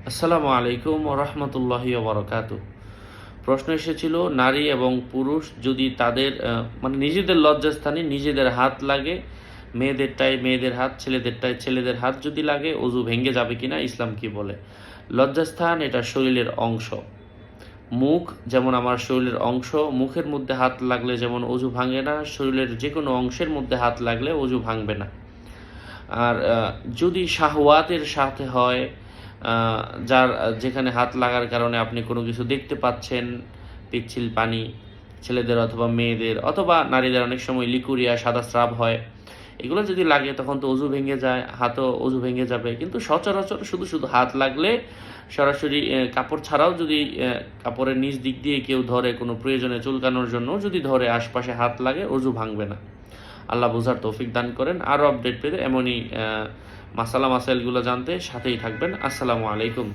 আসসালামু আলাইকুম ওয়া রাহমাতুল্লাহি ওয়া বারাকাতুহু। প্রশ্ন এসেছিল, নারী এবং পুরুষ যদি তাদের মানে নিজেদের লজ্জাস্থানে নিজেদের হাত লাগে, মেয়েদেরটায় মেয়েদের হাত, ছেলেদেরটায় ছেলেদের হাত যদি লাগে, অজু ভেঙে যাবে কিনা, ইসলাম কি বলে? লজ্জাস্থান এটা শরীরের অংশ। মুখ যেমন আমার শরীরের অংশ, মুখের মধ্যে হাত লাগলে যেমন অজু ভাঙে না, শরীরের যে কোনো অংশের মধ্যে হাত লাগলে অজু ভাঙবে না। আর যদি শাহওয়াতের সাথে হয়, যার যেখানে হাত লাগার কারণে আপনি কোনো কিছু দেখতে পাচ্ছেন, পিচ্ছিল পানি, ছেলেদের অথবা মেয়েদের অথবা নারীদের অনেক সময় লিকুরিয়া, সাদা স্রাব হয়, এগুলো যদি লাগে তখন তো অজু ভেঙে যায়, হাতও অজু ভেঙে যাবে। কিন্তু সচরাচর শুধু শুধু হাত লাগলে সরাসরি কাপড় ছাড়াও যদি কাপড়ের নিচ দিক দিয়ে কেউ ধরে কোনো প্রয়োজনে চুলকানোর জন্য যদি ধরে, আশপাশে হাত লাগে, অজু ভাঙবে না। আল্লাহ বুঝার তৌফিক দান করেন। আরও আপডেট পেতে এমনই মাসাইলগুলো জানতে সাথেই থাকবেন। আসসালামু আলাইকুম।